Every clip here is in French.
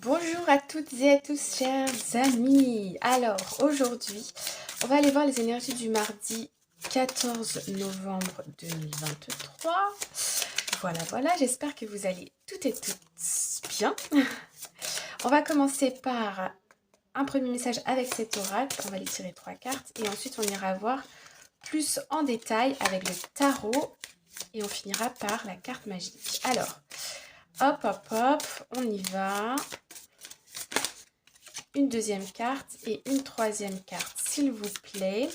Bonjour à toutes et à tous, chers amis. Alors, aujourd'hui, on va aller voir les énergies du mardi 14 novembre 2023. Voilà, j'espère que vous allez toutes et toutes bien. On va commencer par un premier message avec cet oracle. On va les tirer 3 cartes et ensuite on ira voir plus en détail avec le tarot et on finira par la carte magique. Alors, hop, on y va. Une deuxième carte et une troisième carte, s'il vous plaît.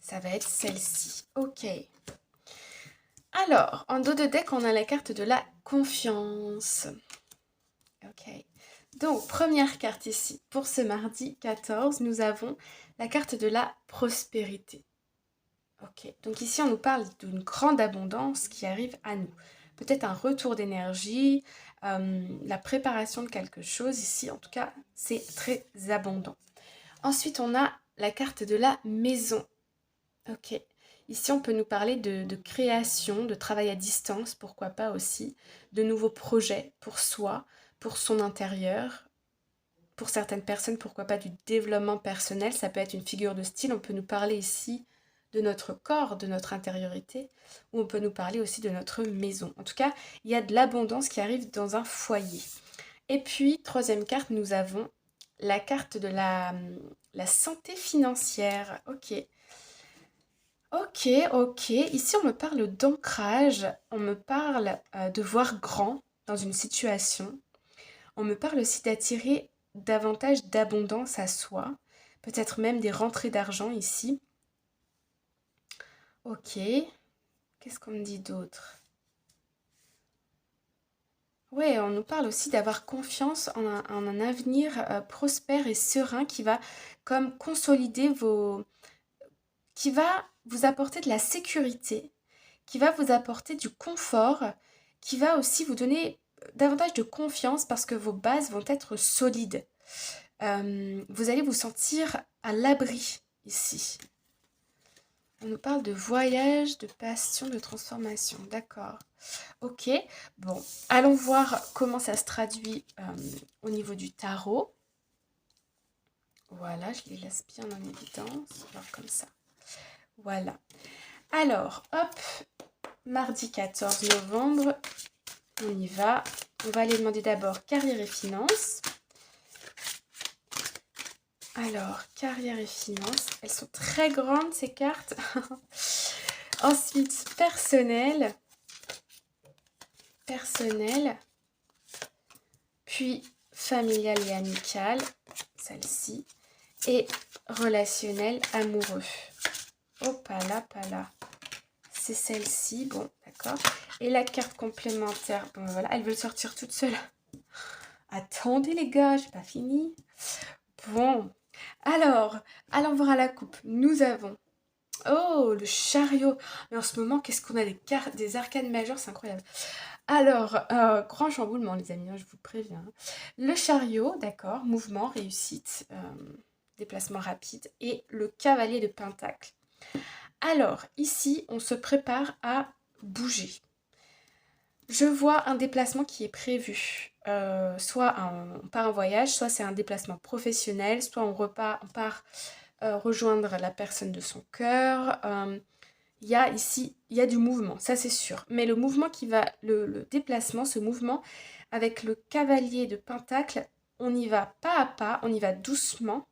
Ça va être celle-ci. Ok. Alors, en dos de deck, on a la carte de la confiance. Ok. Donc, première carte ici. Pour ce mardi 14, nous avons la carte de la prospérité. Ok. Donc ici, on nous parle d'une grande abondance qui arrive à nous. Peut-être un retour d'énergie, la préparation de quelque chose. Ici, en tout cas, c'est très abondant. Ensuite, on a la carte de la maison. Ok. Ici, on peut nous parler de création, de travail à distance, pourquoi pas aussi, de nouveaux projets pour soi, pour son intérieur. Pour certaines personnes, pourquoi pas du développement personnel, ça peut être une figure de style. On peut nous parler ici de notre corps, de notre intériorité, ou on peut nous parler aussi de notre maison. En tout cas, il y a de l'abondance qui arrive dans un foyer. Et puis, troisième carte, nous avons la carte de la santé financière. Ok. Ok. Ici, on me parle d'ancrage. On me parle de voir grand dans une situation. On me parle aussi d'attirer davantage d'abondance à soi. Peut-être même des rentrées d'argent ici. Ok. Qu'est-ce qu'on me dit d'autre? Ouais, on nous parle aussi d'avoir confiance en un avenir prospère et serein qui va comme consolider qui va vous apporter de la sécurité, qui va vous apporter du confort, qui va aussi vous donner davantage de confiance parce que vos bases vont être solides. Vous allez vous sentir à l'abri ici. On nous parle de voyage, de passion, de transformation. D'accord. Ok. Bon, allons voir comment ça se traduit au niveau du tarot. Voilà, je les laisse bien en évidence. Alors comme ça. Voilà. Alors, hop, mardi 14 novembre, on y va. On va aller demander d'abord carrière et finances. Alors, carrière et finances, elles sont très grandes ces cartes. Ensuite, personnel. Puis, familial et amical, celle-ci. Et relationnel, amoureux. Oh, pas là. C'est celle-ci, bon, d'accord. Et la carte complémentaire, bon voilà, elle veut sortir toute seule. Attendez les gars, j'ai pas fini. Bon, alors, allons voir à la coupe. Nous avons, oh, le chariot. Mais en ce moment, qu'est-ce qu'on a des cartes, des arcanes majeures, c'est incroyable. Alors, grand chamboulement les amis, hein, je vous préviens. Le chariot, d'accord, mouvement, réussite, déplacement rapide. Et le cavalier de pentacle. Alors, ici, on se prépare à bouger. Je vois un déplacement qui est prévu. Soit on part en voyage, soit c'est un déplacement professionnel, soit on part rejoindre la personne de son cœur. Il y a ici, il y a du mouvement, ça c'est sûr. Mais le mouvement le déplacement, ce mouvement, avec le cavalier de pentacle, on y va pas à pas, on y va doucement.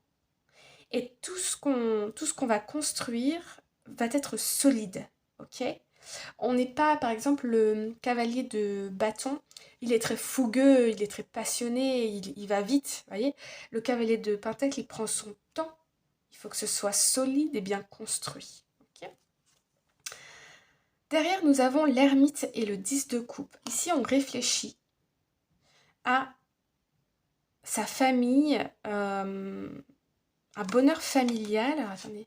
Et tout ce qu'on va construire va être solide, ok? On n'est pas, par exemple, le cavalier de bâton, il est très fougueux, il est très passionné, il va vite, vous voyez? Le cavalier de pentacle, il prend son temps. Il faut que ce soit solide et bien construit, ok? Derrière, nous avons l'ermite et le 10 de coupe. Ici, on réfléchit à sa famille, un bonheur familial. Alors, attendez.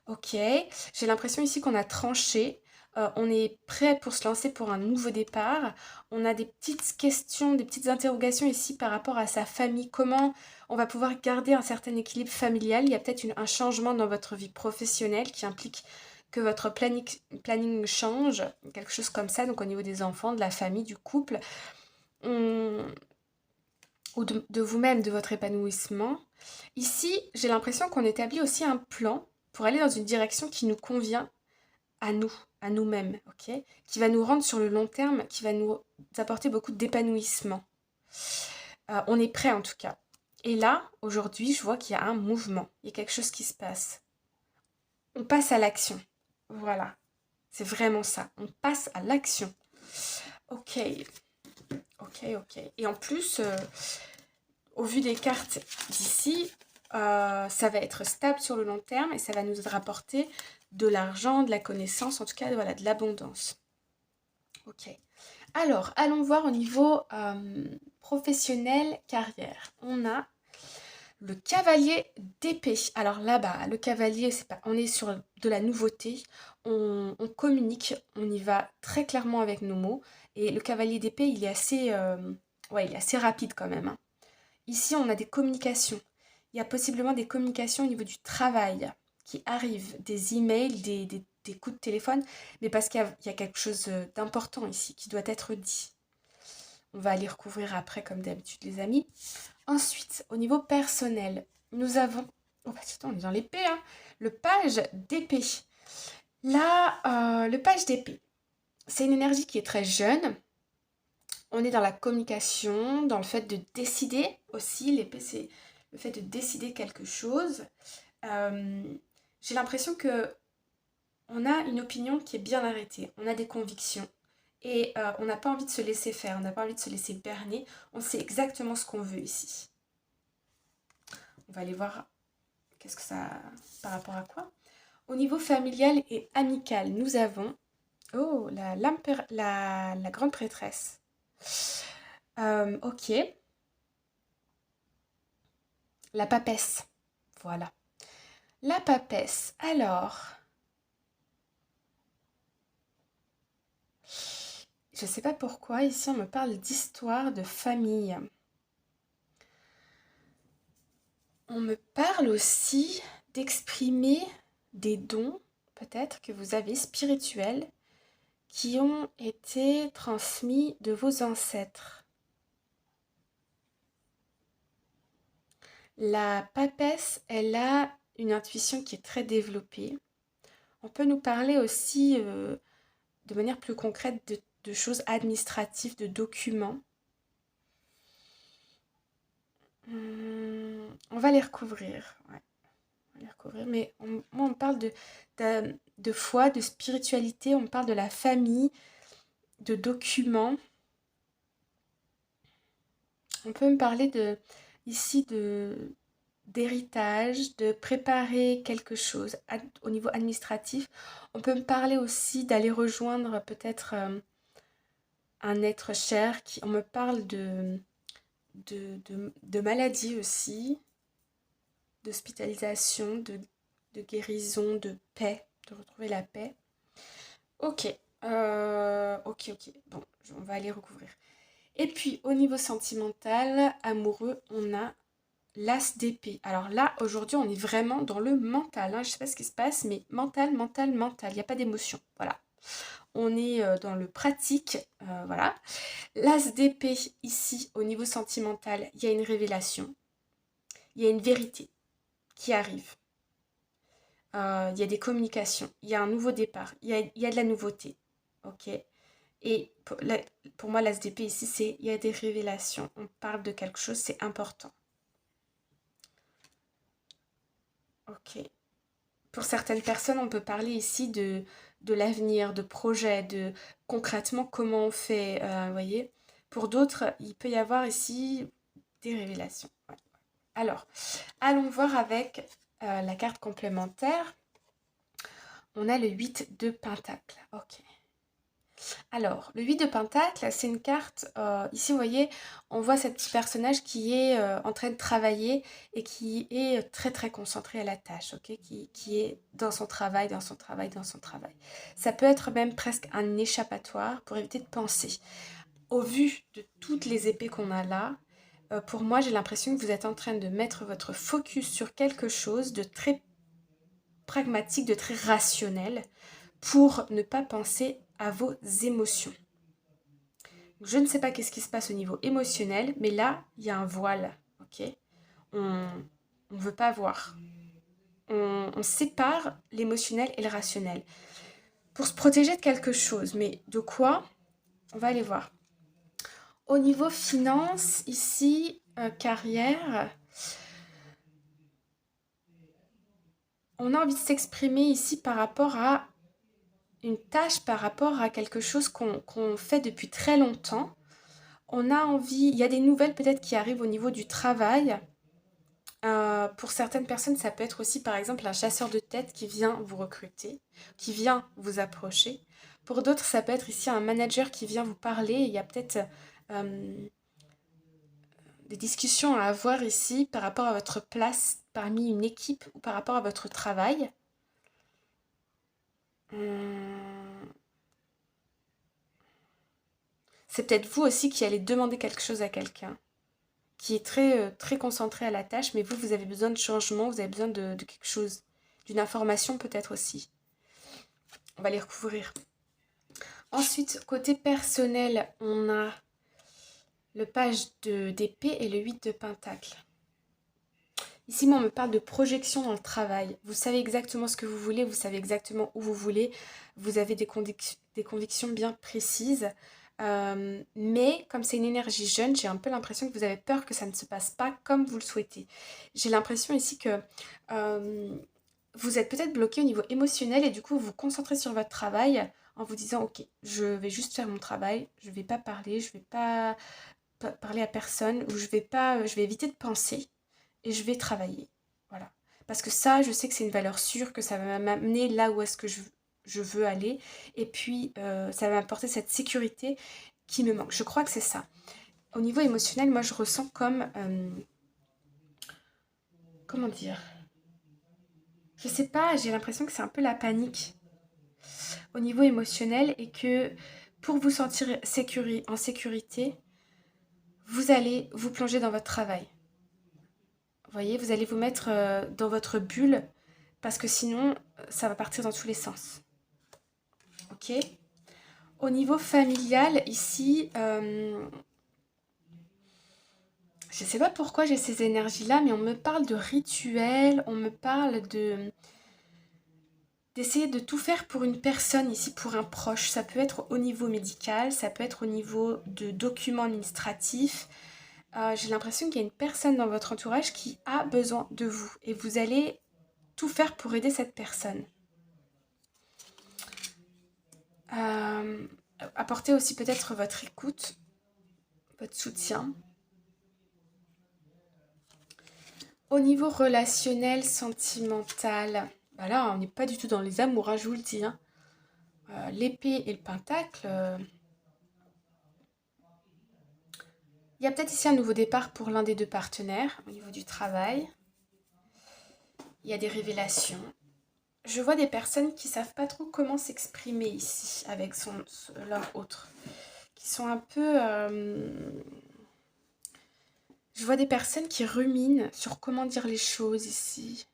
Ok, j'ai l'impression ici qu'on a tranché. On est prêt pour se lancer pour un nouveau départ. On a des petites questions, des petites interrogations ici par rapport à sa famille. Comment on va pouvoir garder un certain équilibre familial? Il y a peut-être un changement dans votre vie professionnelle qui implique que votre planning change, quelque chose comme ça. Donc au niveau des enfants, de la famille, du couple. ou de vous-même, de votre épanouissement. Ici, j'ai l'impression qu'on établit aussi un plan pour aller dans une direction qui nous convient à nous, à nous-mêmes, ok? Qui va nous rendre sur le long terme, qui va nous apporter beaucoup d'épanouissement. On est prêt en tout cas. Et là, aujourd'hui, je vois qu'il y a un mouvement, il y a quelque chose qui se passe. On passe à l'action. Voilà, c'est vraiment ça. On passe à l'action. Ok, ok. Et en plus, au vu des cartes d'ici, ça va être stable sur le long terme et ça va nous rapporter de l'argent, de la connaissance, en tout cas voilà, de l'abondance. Ok. Alors, allons voir au niveau professionnel, carrière. On a le cavalier d'épée. Alors là-bas, le cavalier, c'est pas, on est sur de la nouveauté, on communique, on y va très clairement avec nos mots. Et le cavalier d'épée, il est assez, ouais, il est assez rapide quand même, hein. Ici, on a des communications. Il y a possiblement des communications au niveau du travail qui arrivent, des emails, des coups de téléphone, mais parce qu'il y a quelque chose d'important ici qui doit être dit. On va aller recouvrir après, comme d'habitude, les amis. Ensuite, au niveau personnel, nous avons... Oh, bah, attends, on est dans l'épée, hein. Le page d'épée. Là, le page d'épée, c'est une énergie qui est très jeune. On est dans la communication, dans le fait de décider aussi. L'épée, c'est le fait de décider quelque chose. J'ai l'impression que on a une opinion qui est bien arrêtée. On a des convictions. Et on n'a pas envie de se laisser faire. On n'a pas envie de se laisser berner. On sait exactement ce qu'on veut ici. On va aller voir qu'est-ce que ça... par rapport à quoi. Au niveau familial et amical, nous avons... Oh, la grande prêtresse. Ok. La papesse. Voilà. La papesse. Alors, je ne sais pas pourquoi, ici on me parle d'histoire de famille. On me parle aussi d'exprimer des dons, peut-être, que vous avez spirituels, qui ont été transmis de vos ancêtres. La papesse, elle a une intuition qui est très développée. On peut nous parler aussi de manière plus concrète de choses administratives, de documents. On va les recouvrir. Ouais, on va les recouvrir. Mais moi, on parle de foi, de spiritualité, on parle de la famille, de documents. On peut me parler ici d'héritage, de préparer quelque chose au niveau administratif. On peut me parler aussi d'aller rejoindre peut-être un être cher. On me parle de maladie aussi, d'hospitalisation, de guérison, de paix, de retrouver la paix. Ok, ok. Bon, on va aller recouvrir. Et puis, au niveau sentimental, amoureux, on a l'as d'épée. Alors là, aujourd'hui, on est vraiment dans le mental, hein. Je ne sais pas ce qui se passe, mais mental. Il n'y a pas d'émotion. Voilà. On est dans le pratique. Voilà. L'as d'épée, ici, au niveau sentimental, il y a une révélation. Il y a une vérité qui arrive. Il y a des communications. Il y a un nouveau départ. Il y a de la nouveauté. Ok. Et pour moi, l'as d'épée ici, il y a des révélations. On parle de quelque chose, c'est important. Ok. Pour certaines personnes, on peut parler ici de l'avenir, de projets, de concrètement comment on fait, vous voyez. Pour d'autres, il peut y avoir ici des révélations. Ouais. Alors, allons voir avec la carte complémentaire. On a le 8 de Pentacle. Ok. Alors, le 8 de Pentacle, c'est une carte, ici vous voyez, on voit ce petit personnage qui est en train de travailler et qui est très très concentré à la tâche, ok, qui est dans son travail. Ça peut être même presque un échappatoire pour éviter de penser. Au vu de toutes les épées qu'on a là, pour moi j'ai l'impression que vous êtes en train de mettre votre focus sur quelque chose de très pragmatique, de très rationnel, pour ne pas penser à vos émotions. Je ne sais pas qu'est-ce qui se passe au niveau émotionnel, mais là, il y a un voile, ok? On ne veut pas voir. On sépare l'émotionnel et le rationnel. Pour se protéger de quelque chose, mais de quoi? On va aller voir. Au niveau finance, ici, carrière, on a envie de s'exprimer ici par rapport à une tâche, par rapport à quelque chose qu'on fait depuis très longtemps. On a envie, il y a des nouvelles peut-être qui arrivent au niveau du travail. Pour certaines personnes, ça peut être aussi par exemple un chasseur de tête qui vient vous recruter, qui vient vous approcher. Pour d'autres, ça peut être ici un manager qui vient vous parler. Il y a peut-être euh, des discussions à avoir ici par rapport à votre place parmi une équipe ou par rapport à votre travail. C'est peut-être vous aussi qui allez demander quelque chose à quelqu'un, qui est très concentré à la tâche, mais vous avez besoin de changement, vous avez besoin de quelque chose, d'une information peut-être aussi. On va les recouvrir. Ensuite, côté personnel, on a le page d'épée et le 8 de pentacle. Ici, moi, on me parle de projection dans le travail. Vous savez exactement ce que vous voulez, vous savez exactement où vous voulez, vous avez des convictions bien précises. Mais comme c'est une énergie jeune, j'ai un peu l'impression que vous avez peur que ça ne se passe pas comme vous le souhaitez. J'ai l'impression ici que vous êtes peut-être bloqué au niveau émotionnel et du coup vous vous concentrez sur votre travail en vous disant ok, je vais juste faire mon travail, je ne vais pas parler, je ne vais pas parler à personne ou je vais éviter de penser et je vais travailler. Voilà. Parce que ça, je sais que c'est une valeur sûre, que ça va m'amener là où est-ce que je veux aller. Et puis, ça va m'apporter cette sécurité qui me manque. Je crois que c'est ça. Au niveau émotionnel, moi, je ressens comme... comment dire? Je sais pas, j'ai l'impression que c'est un peu la panique au niveau émotionnel et que pour vous sentir en sécurité, vous allez vous plonger dans votre travail. Vous voyez, vous allez vous mettre dans votre bulle parce que sinon, ça va partir dans tous les sens. Ok? Au niveau familial, ici, je ne sais pas pourquoi j'ai ces énergies-là, mais on me parle de rituels, on me parle d'essayer de tout faire pour une personne ici, pour un proche. Ça peut être au niveau médical, ça peut être au niveau de documents administratifs. J'ai l'impression qu'il y a une personne dans votre entourage qui a besoin de vous et vous allez tout faire pour aider cette personne. Apportez aussi peut-être votre écoute, votre soutien. Au niveau relationnel, sentimental, bah là, on n'est pas du tout dans les amours, hein, je vous le dis. Hein. L'épée et le pentacle, il y a peut-être ici un nouveau départ pour l'un des deux partenaires au niveau du travail. Il y a des révélations. Je vois des personnes qui ne savent pas trop comment s'exprimer ici avec leur autre. Qui sont un peu... Je vois des personnes qui ruminent sur comment dire les choses ici.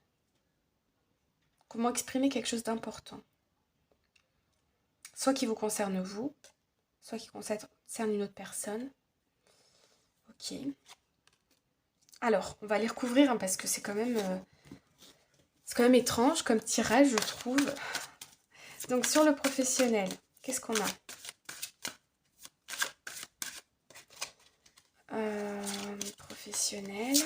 Comment exprimer quelque chose d'important. Soit qui vous concerne vous, soit qui concerne une autre personne. Ok. Alors, on va les recouvrir hein, parce que c'est quand même étrange comme tirage, je trouve. Donc, sur le professionnel, qu'est-ce qu'on a? Professionnel.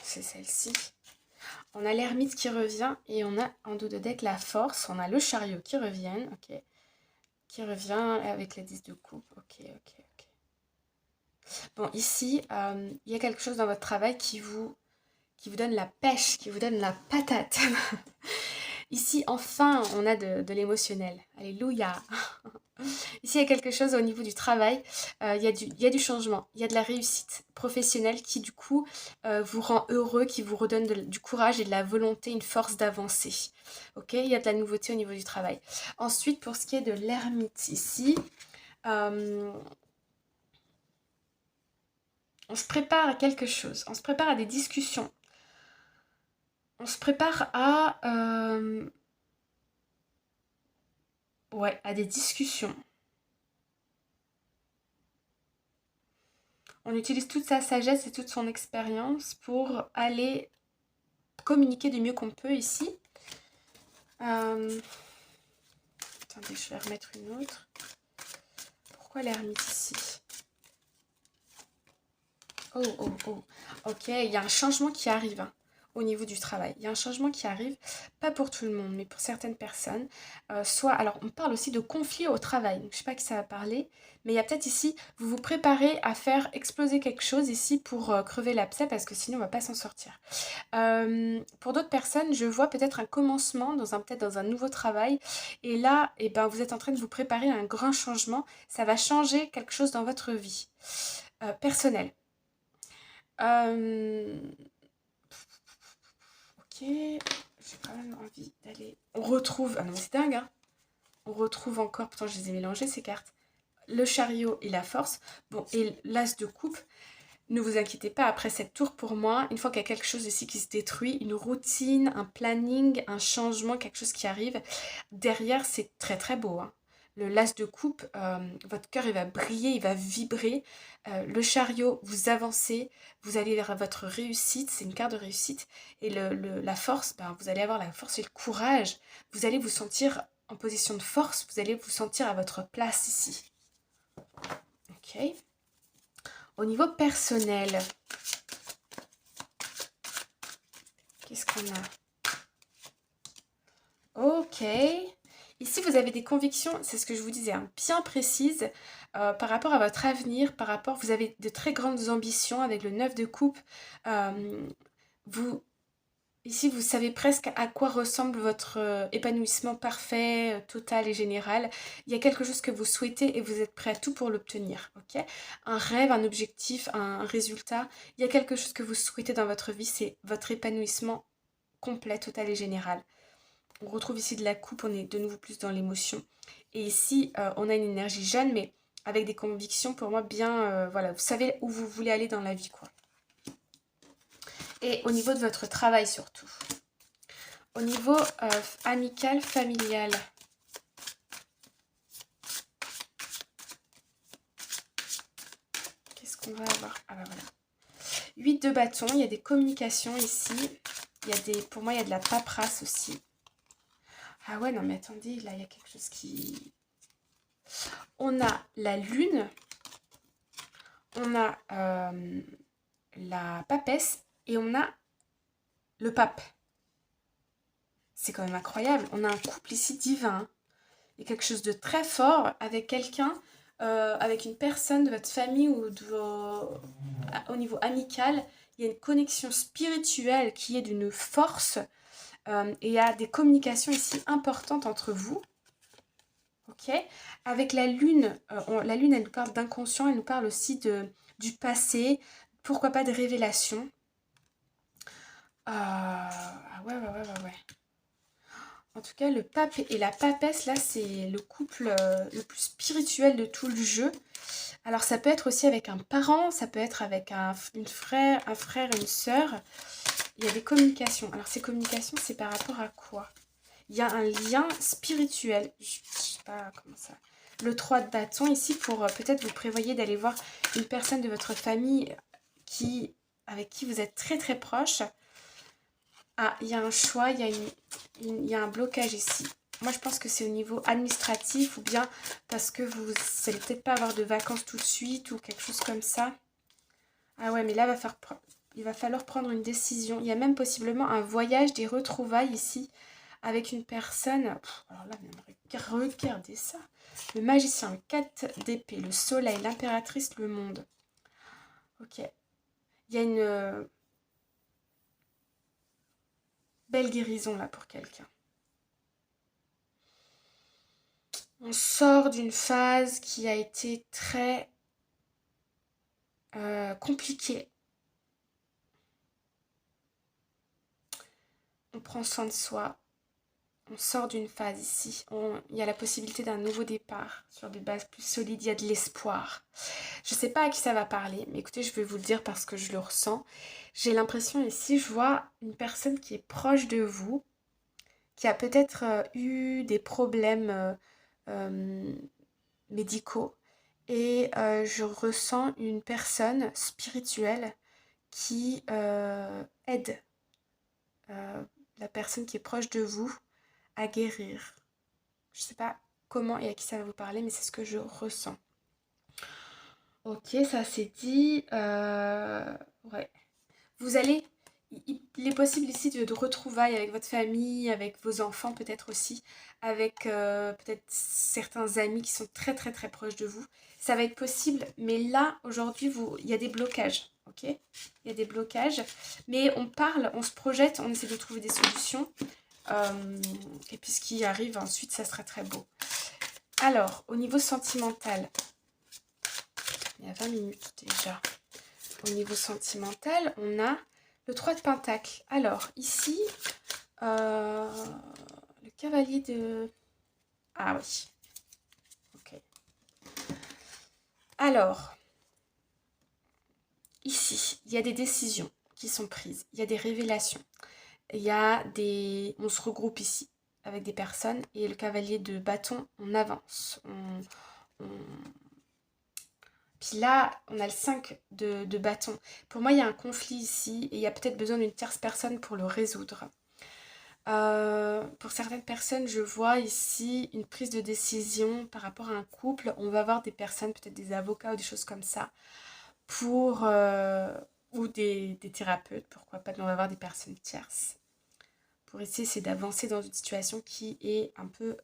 C'est celle-ci. On a l'ermite qui revient et on a en dos de deck la force. On a le chariot qui revient. Ok. Qui revient avec la 10 de coupe. Ok. Bon, ici, il y a quelque chose dans votre travail qui vous donne la pêche, qui vous donne la patate. Ici, enfin, on a de l'émotionnel. Alléluia. Ici, il y a quelque chose au niveau du travail. Il y a du changement. Il y a de la réussite professionnelle qui, du coup, vous rend heureux, qui vous redonne du courage et de la volonté, une force d'avancer. Ok? Il y a de la nouveauté au niveau du travail. Ensuite, pour ce qui est de l'ermite, ici, on se prépare à quelque chose. On se prépare à des discussions. On se prépare à ouais, à des discussions. On utilise toute sa sagesse et toute son expérience pour aller communiquer du mieux qu'on peut ici. Attendez, je vais remettre une autre. Pourquoi l'ermite ici? Oh, oh, oh. Ok, il y a un changement qui arrive hein, au niveau du travail. Il y a un changement qui arrive, pas pour tout le monde, mais pour certaines personnes. Soit, alors on parle aussi de conflit au travail. Donc, je ne sais pas qui ça va parler, mais il y a peut-être ici, vous vous préparez à faire exploser quelque chose ici pour crever l'abcès parce que sinon on ne va pas s'en sortir. Pour d'autres personnes, je vois peut-être un commencement peut-être dans un nouveau travail. Et là, eh ben, vous êtes en train de vous préparer à un grand changement. Ça va changer quelque chose dans votre vie personnelle. Euh, ok, j'ai quand même envie d'aller. On retrouve. Ah non, mais c'est dingue, hein. On retrouve encore. Pourtant, je les ai mélangées ces cartes. Le chariot et la force. Bon, et l'as de coupe. Ne vous inquiétez pas, après cette tour pour moi, une fois qu'il y a quelque chose ici qui se détruit, une routine, un planning, un changement, quelque chose qui arrive, derrière c'est très très beau. Hein. Le las de coupe, votre cœur il va briller, il va vibrer. Le chariot, vous avancez, vous allez vers votre réussite, c'est une carte de réussite. Et la force, ben, vous allez avoir la force et le courage. Vous allez vous sentir en position de force, vous allez vous sentir à votre place ici. Ok. Au niveau personnel, qu'est-ce qu'on a? Ok. Ici, vous avez des convictions, c'est ce que je vous disais, hein, bien précises par rapport à votre avenir, vous avez de très grandes ambitions avec le 9 de coupe. Euh, vous, Ici, vous savez presque à quoi ressemble votre épanouissement parfait, total et général. Il y a quelque chose que vous souhaitez et vous êtes prêt à tout pour l'obtenir. Ok, un rêve, un objectif, un résultat. Il y a quelque chose que vous souhaitez dans votre vie, c'est votre épanouissement complet, total et général. On retrouve ici de la coupe, on est de nouveau plus dans l'émotion. Et ici, on a une énergie jeune, mais avec des convictions pour moi bien... voilà, vous savez où vous voulez aller dans la vie, quoi. Et au niveau de votre travail surtout. Au niveau amical, familial. Qu'est-ce qu'on va avoir? Ah bah voilà. 8 de bâton, il y a des communications ici. Il y a des, pour moi, il y a de la paperasse aussi. Ah ouais, non mais attendez, là, il y a quelque chose qui... On a la lune. On a la papesse et on a le pape. C'est quand même incroyable. On a un couple ici divin. Il y a quelque chose de très fort avec quelqu'un, avec une personne de votre famille ou au niveau amical. Il y a une connexion spirituelle qui est d'une force et il y a des communications ici importantes entre vous. Ok. Avec la lune, elle nous parle d'inconscient, elle nous parle aussi du passé, pourquoi pas de révélations. Ouais. En tout cas, le pape et la papesse, là, c'est le couple le plus spirituel de tout le jeu. Alors, ça peut être aussi avec un parent, ça peut être avec un frère, une sœur. Il y a des communications. Alors, ces communications, c'est par rapport à quoi? Il y a un lien spirituel. Je sais pas comment ça... Le 3 de bâton, ici, pour peut-être vous prévoyez d'aller voir une personne de votre famille avec qui vous êtes très très proche. Ah, il y a un choix, il y a un blocage ici. Moi, je pense que c'est au niveau administratif ou bien parce que vous n'allez peut-être pas avoir de vacances tout de suite ou quelque chose comme ça. Ah ouais, mais là, il va falloir prendre une décision. Il y a même possiblement un voyage, des retrouvailles ici avec une personne. Alors là, regardez ça. Le magicien, le 4 d'épée, le soleil, l'impératrice, le monde. Ok. Il y a une belle guérison là pour quelqu'un. On sort d'une phase qui a été très compliquée. On prend soin de soi. On sort d'une phase ici. Il y a la possibilité d'un nouveau départ sur des bases plus solides. Il y a de l'espoir. Je ne sais pas à qui ça va parler, mais écoutez, je vais vous le dire parce que je le ressens. J'ai l'impression ici, je vois une personne qui est proche de vous, qui a peut-être eu des problèmes médicaux. Et je ressens une personne spirituelle qui aide la personne qui est proche de vous à guérir. Je sais pas comment et à qui ça va vous parler, mais c'est ce que je ressens. Ok, ça c'est dit. Ouais. Vous allez... Il est possible ici de retrouvailles avec votre famille, avec vos enfants peut-être aussi, avec peut-être certains amis qui sont très très très proches de vous. Ça va être possible, mais là, aujourd'hui, il y a des blocages, ok? Il y a des blocages, mais on parle, on se projette, on essaie de trouver des solutions. Et puis ce qui arrive ensuite, ça sera très beau. Alors, au niveau sentimental, il y a 20 minutes déjà. Au niveau sentimental, on a le 3 de Pentacle. Alors, ici, le cavalier de... Ah oui. Ok. Alors, ici, il y a des décisions qui sont prises. Il y a des révélations. Il y a des... On se regroupe ici avec des personnes. Et le cavalier de bâton, on avance. Puis là, on a le 5 de bâton. Pour moi, il y a un conflit ici et il y a peut-être besoin d'une tierce personne pour le résoudre. Pour certaines personnes, je vois ici une prise de décision par rapport à un couple. On va avoir des personnes, peut-être des avocats ou des choses comme ça, ou des thérapeutes, pourquoi pas, mais on va avoir des personnes tierces. Pour essayer, c'est d'avancer dans une situation qui est un peu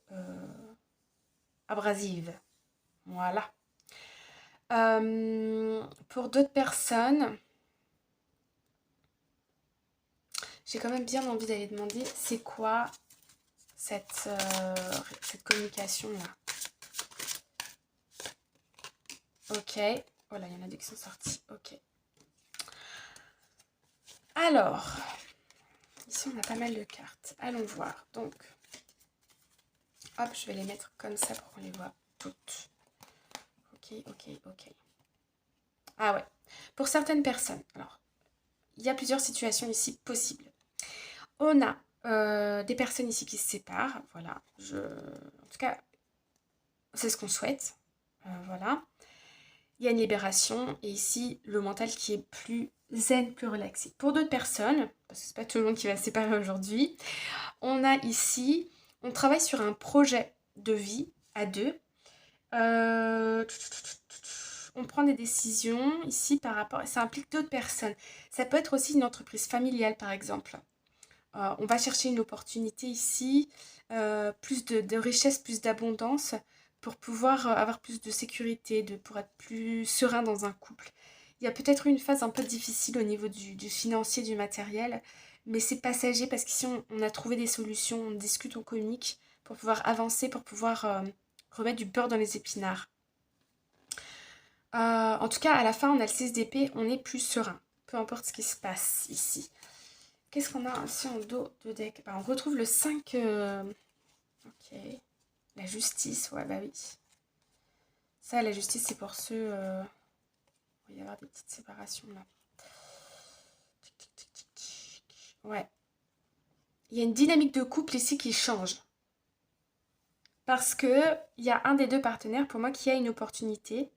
abrasive. Voilà. Pour d'autres personnes, j'ai quand même bien envie d'aller demander c'est quoi cette communication-là. Ok. Oh là, il y en a deux qui sont sortis. Ok. Alors, ici on a pas mal de cartes. Allons voir. Donc, hop, je vais les mettre comme ça pour qu'on les voit toutes. Ok, ok, ok. Ah ouais. Pour certaines personnes, alors, il y a plusieurs situations ici possibles. On a des personnes ici qui se séparent. Voilà. En tout cas, c'est ce qu'on souhaite. Voilà. Il y a une libération et ici le mental qui est plus zen, plus relaxé. Pour d'autres personnes, parce que c'est pas tout le monde qui va se séparer aujourd'hui, on a ici, on travaille sur un projet de vie à deux. On prend des décisions ici par rapport, ça implique d'autres personnes. Ça peut être aussi une entreprise familiale par exemple. On va chercher une opportunité ici, plus de richesse, plus d'abondance pour pouvoir avoir plus de sécurité, pour être plus serein dans un couple. Il y a peut-être une phase un peu difficile au niveau du financier, du matériel, mais c'est passager parce qu'ici on a trouvé des solutions, on discute, on communique pour pouvoir avancer, pour pouvoir remettre du beurre dans les épinards. En tout cas, à la fin, on a le 6 d'épée, on est plus serein, peu importe ce qui se passe ici. Qu'est-ce qu'on a aussi en dos de deck? On retrouve le 5... Ok. La justice, ouais, bah oui. Ça, la justice, c'est pour ceux... Il va y avoir des petites séparations, là. Ouais. Il y a une dynamique de couple ici qui change. Parce que il y a un des deux partenaires, pour moi, qui a une opportunité.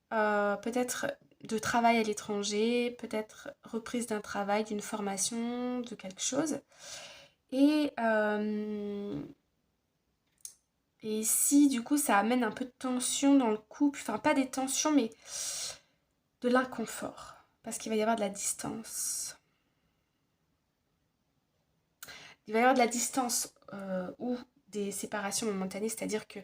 Peut-être de travail à l'étranger, peut-être reprise d'un travail, d'une formation, de quelque chose. Et ici, du coup, ça amène un peu de tension dans le couple. Enfin, pas des tensions, mais de l'inconfort. Parce qu'il va y avoir de la distance. Il va y avoir de la distance ou des séparations momentanées, c'est-à-dire que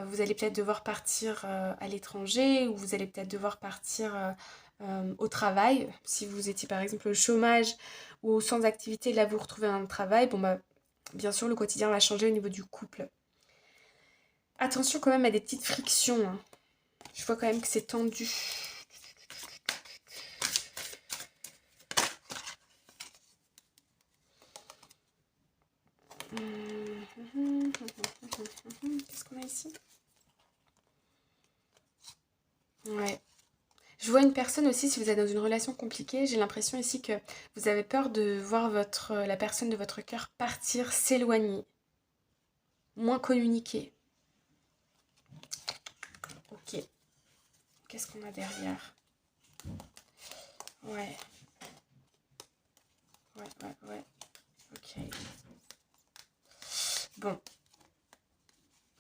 vous allez peut-être devoir partir à l'étranger ou vous allez peut-être devoir partir au travail. Si vous étiez par exemple au chômage ou sans activité, là vous retrouvez un travail, bon bah bien sûr le quotidien va changer au niveau du couple. Attention quand même à des petites frictions, hein. Je vois quand même que c'est tendu. Qu'est-ce qu'on a ici? Ouais. Je vois une personne aussi, si vous êtes dans une relation compliquée, j'ai l'impression ici que vous avez peur de voir la personne de votre cœur partir, s'éloigner, moins communiquer. qu'est-ce qu'on a derrière? Ouais. Ouais. Ok. Bon.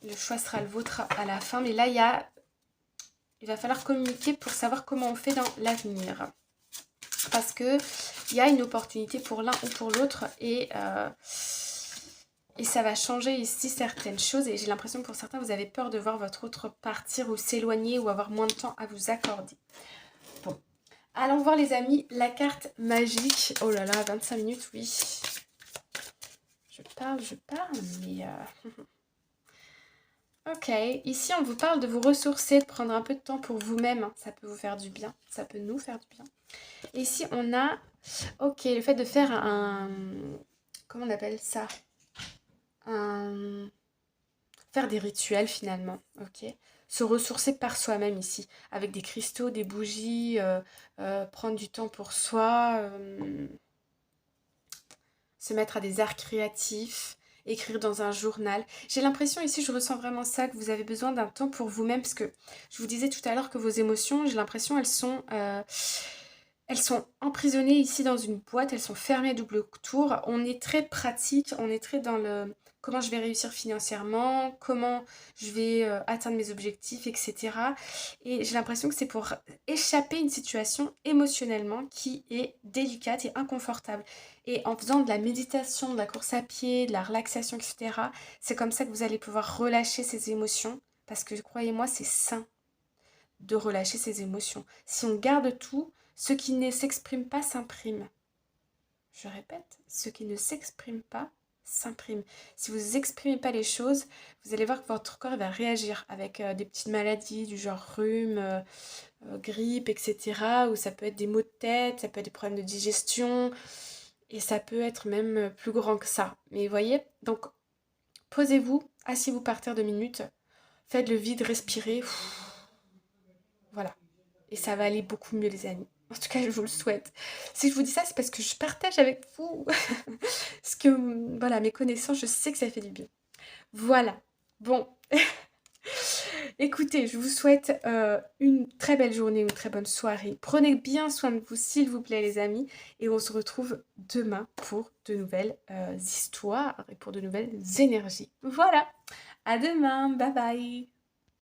Le choix sera le vôtre à la fin. Mais là, il va falloir communiquer pour savoir comment on fait dans l'avenir. Parce que il y a une opportunité pour l'un ou pour l'autre. Et ça va changer ici certaines choses. Et j'ai l'impression que pour certains, vous avez peur de voir votre autre partir ou s'éloigner ou avoir moins de temps à vous accorder. Bon. Allons voir les amis, la carte magique. Oh là là, 25 minutes, oui. Je parle, mais... Ok, ici on vous parle de vous ressourcer, de prendre un peu de temps pour vous-même. Ça peut vous faire du bien, ça peut nous faire du bien. Et ici on a, ok, le fait de faire comment on appelle ça? Faire des rituels finalement, ok? Se ressourcer par soi-même ici, avec des cristaux, des bougies, prendre du temps pour soi, se mettre à des arts créatifs, écrire dans un journal. J'ai l'impression ici, je ressens vraiment ça, que vous avez besoin d'un temps pour vous-même, parce que je vous disais tout à l'heure que vos émotions, j'ai l'impression, elles sont emprisonnées ici dans une boîte, elles sont fermées à double tour. On est très pratique, on est très dans le comment je vais réussir financièrement, comment je vais atteindre mes objectifs, etc. Et j'ai l'impression que c'est pour échapper à une situation émotionnellement qui est délicate et inconfortable. Et en faisant de la méditation, de la course à pied, de la relaxation, etc., c'est comme ça que vous allez pouvoir relâcher ces émotions. Parce que croyez-moi, c'est sain de relâcher ses émotions. Si on garde tout, ce qui ne s'exprime pas s'imprime. Je répète, ce qui ne s'exprime pas s'imprime. Si vous n'exprimez pas les choses, vous allez voir que votre corps va réagir avec des petites maladies du genre rhume, grippe, etc. Ou ça peut être des maux de tête, ça peut être des problèmes de digestion. Et ça peut être même plus grand que ça. Mais vous voyez, donc posez-vous, asseyez-vous par terre 2 minutes, faites le vide, respirez. Voilà. Et ça va aller beaucoup mieux les amis. En tout cas, je vous le souhaite. Si je vous dis ça, c'est parce que je partage avec vous ce que, voilà, mes connaissances, je sais que ça fait du bien. Voilà. Bon. Écoutez, je vous souhaite une très belle journée, une très bonne soirée. Prenez bien soin de vous, s'il vous plaît, les amis. Et on se retrouve demain pour de nouvelles histoires et pour de nouvelles énergies. Voilà. À demain. Bye bye.